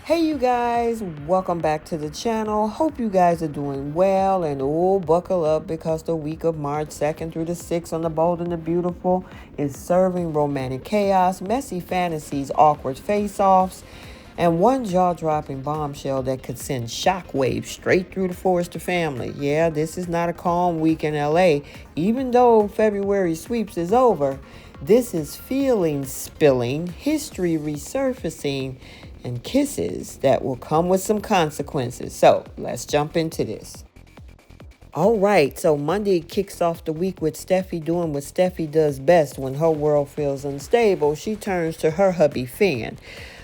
Hey you guys, welcome back to the channel. Hope you guys are doing well, and buckle up because the week of March 2nd through the 6th on The Bold and the Beautiful is serving romantic chaos, messy fantasies, awkward face-offs, and one jaw-dropping bombshell that could send shockwaves straight through the Forrester family. Yeah, this is not a calm week in LA. Even though February sweeps is over, this is feelings spilling, history resurfacing, and kisses that will come with some consequences. So let's jump into this. All right, so Monday kicks off the week with Steffi doing what Steffi does best when her world feels unstable. She turns to her hubby Finn.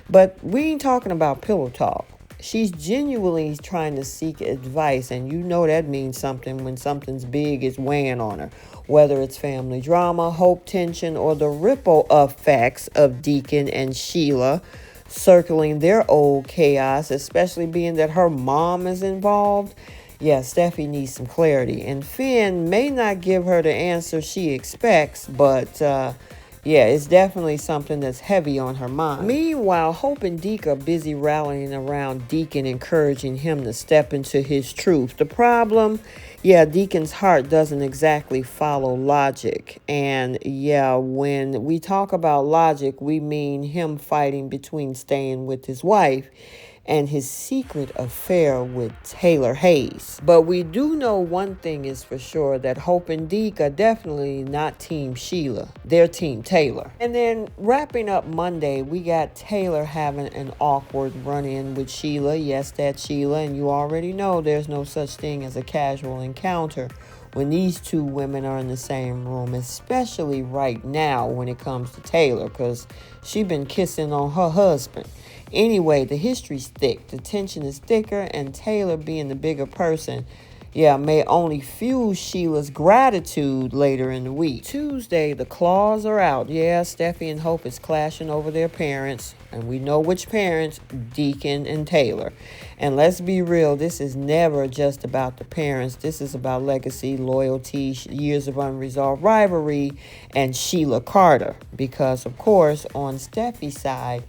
But we ain't talking about pillow talk. She's genuinely trying to seek advice, and you know that means something when something's big is weighing on her. Whether it's family drama, hope, tension, or the ripple effects of Deacon and Sheila circling their old chaos, especially being that her mom is involved. Yeah, Steffi needs some clarity. And Finn may not give her the answer she expects, but yeah, it's definitely something that's heavy on her mind. Meanwhile, Hope and Deke are busy rallying around Deacon, encouraging him to step into his truth. The problem, yeah, Deacon's heart doesn't exactly follow logic. And yeah, when we talk about logic, we mean him fighting between staying with his wife and his secret affair with Taylor Hayes. But we do know one thing is for sure, that Hope and Deke are definitely not Team Sheila. They're Team Taylor. And then wrapping up Monday, we got Taylor having an awkward run-in with Sheila. Yes, that's Sheila, and you already know there's no such thing as a casual encounter when these two women are in the same room, especially right now when it comes to Taylor, because she's been kissing on her husband. Anyway, the history's thick, the tension is thicker, and Taylor, being the bigger person, yeah, may only fuel Sheila's gratitude later in the week. Tuesday, the claws are out. Yeah, Steffy and Hope is clashing over their parents, and we know which parents, Deacon and Taylor. And let's be real, this is never just about the parents. This is about legacy, loyalty, years of unresolved rivalry, and Sheila Carter. Because, of course, on Steffi's side,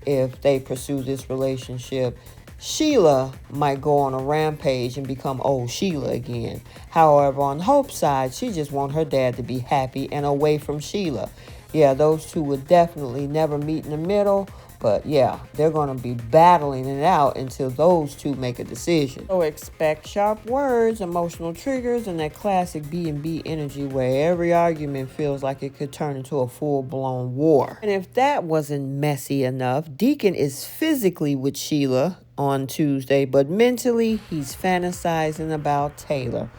if they pursue this relationship, Sheila might go on a rampage and become old Sheila again. However, on Hope's side, she just wants her dad to be happy and away from Sheila. Yeah, those two would definitely never meet in the middle. But yeah, they're going to be battling it out until those two make a decision. So expect sharp words, emotional triggers, and that classic B&B energy where every argument feels like it could turn into a full-blown war. And if that wasn't messy enough, Deacon is physically with Sheila on Tuesday, but mentally he's fantasizing about Taylor.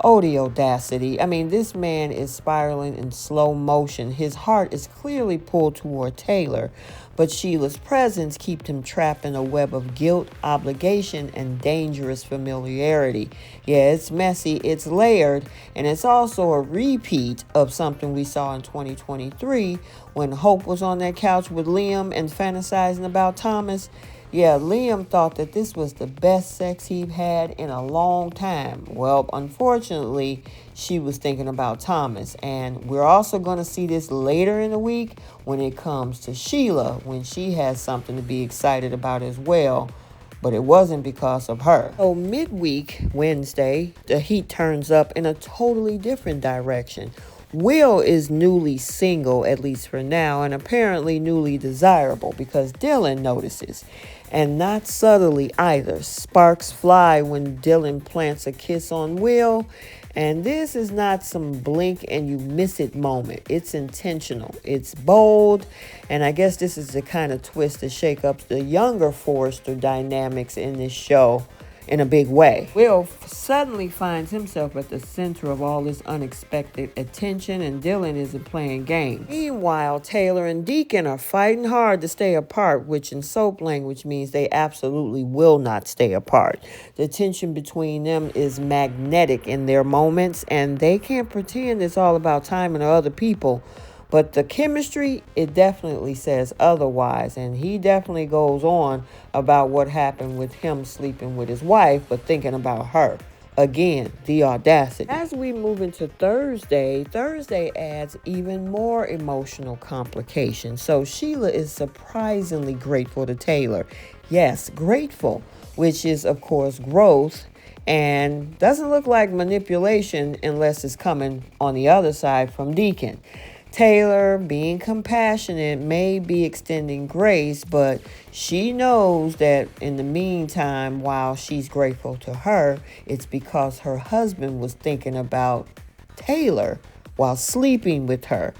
Oh, the audacity. I mean, this man is spiraling in slow motion. His heart is clearly pulled toward Taylor, but Sheila's presence keeps him trapped in a web of guilt, obligation, and dangerous familiarity. Yeah, it's messy, it's layered, and it's also a repeat of something we saw in 2023 when Hope was on that couch with Liam and fantasizing about Thomas. Yeah, Liam thought that this was the best sex he'd had in a long time. Well, unfortunately, she was thinking about Thomas. And we're also going to see this later in the week when it comes to Sheila, when she has something to be excited about as well. But it wasn't because of her. So midweek, Wednesday, the heat turns up in a totally different direction. Will is newly single, at least for now, and apparently newly desirable because Dylan notices. And not subtly either. Sparks fly when Dylan plants a kiss on Will. And this is not some blink and you miss it moment. It's intentional. It's bold. And I guess this is the kind of twist to shake up the younger Forrester dynamics in this show in a big way. Will suddenly finds himself at the center of all this unexpected attention, and Dylan isn't playing games. Meanwhile, Taylor and Deacon are fighting hard to stay apart, which in soap language means they absolutely will not stay apart. The tension between them is magnetic in their moments, and they can't pretend it's all about timing or other people. But the chemistry, it definitely says otherwise. And he definitely goes on about what happened with him sleeping with his wife, but thinking about her. Again, the audacity. As we move into Thursday adds even more emotional complications. So Sheila is surprisingly grateful to Taylor. Yes, grateful, which is, of course, growth, and doesn't look like manipulation unless it's coming on the other side from Deacon. Taylor, being compassionate, may be extending grace, but she knows that in the meantime, while she's grateful to her, it's because her husband was thinking about Taylor while sleeping with her.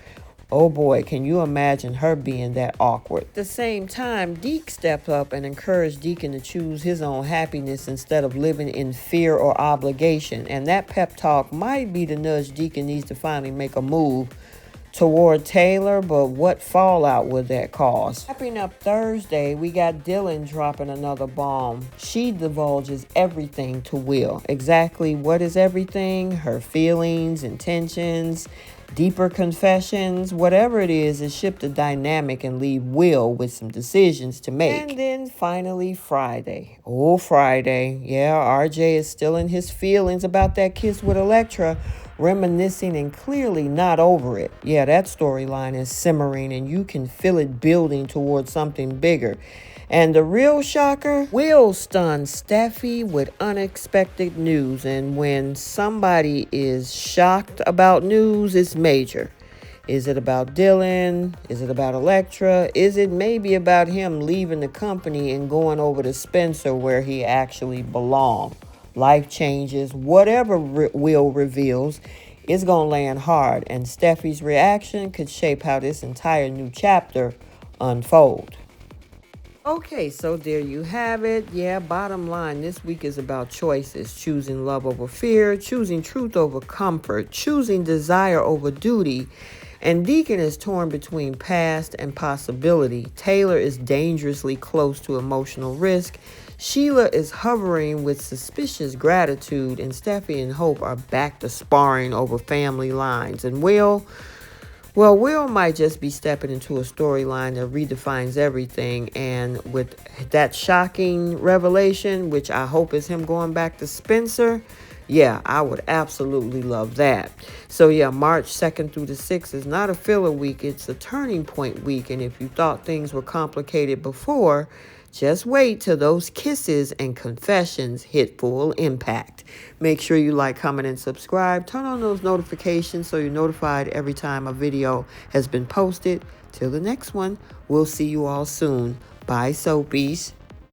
Oh boy, can you imagine her being that awkward? At the same time, Deke stepped up and encouraged Deacon to choose his own happiness instead of living in fear or obligation. And that pep talk might be the nudge Deacon needs to finally make a move toward Taylor, but what fallout would that cause? Wrapping up Thursday, we got Dylan dropping another bomb. She divulges everything to Will. Exactly what is everything? Her feelings, intentions, deeper confessions, whatever it is shift the dynamic and leave Will with some decisions to make. And then finally Friday. Oh, Friday. Yeah, RJ is still in his feelings about that kiss with Electra, reminiscing and clearly not over it. Yeah, that storyline is simmering and you can feel it building towards something bigger. And the real shocker, Will stuns Steffy with unexpected news. And when somebody is shocked about news, it's major. Is it about Dylan? Is it about Electra? Is it maybe about him leaving the company and going over to Spencer where he actually belongs? Life changes. Whatever Will reveals is going to land hard. And Steffi's reaction could shape how this entire new chapter unfolds. Okay, so there you have it. Yeah, bottom line, this week is about choices. Choosing love over fear, choosing truth over comfort, choosing desire over duty. And Deacon is torn between past and possibility. Taylor is dangerously close to emotional risk. Sheila is hovering with suspicious gratitude. And Steffy and Hope are back to sparring over family lines. And Will might just be stepping into a storyline that redefines everything. And with that shocking revelation, which I hope is him going back to Spencer, yeah, I would absolutely love that. So yeah, March 2nd through the 6th is not a filler week. It's a turning point week. And if you thought things were complicated before, just wait till those kisses and confessions hit full impact. Make sure you like, comment, and subscribe. Turn on those notifications so you're notified every time a video has been posted. Till the next one, we'll see you all soon. Bye, Soapies.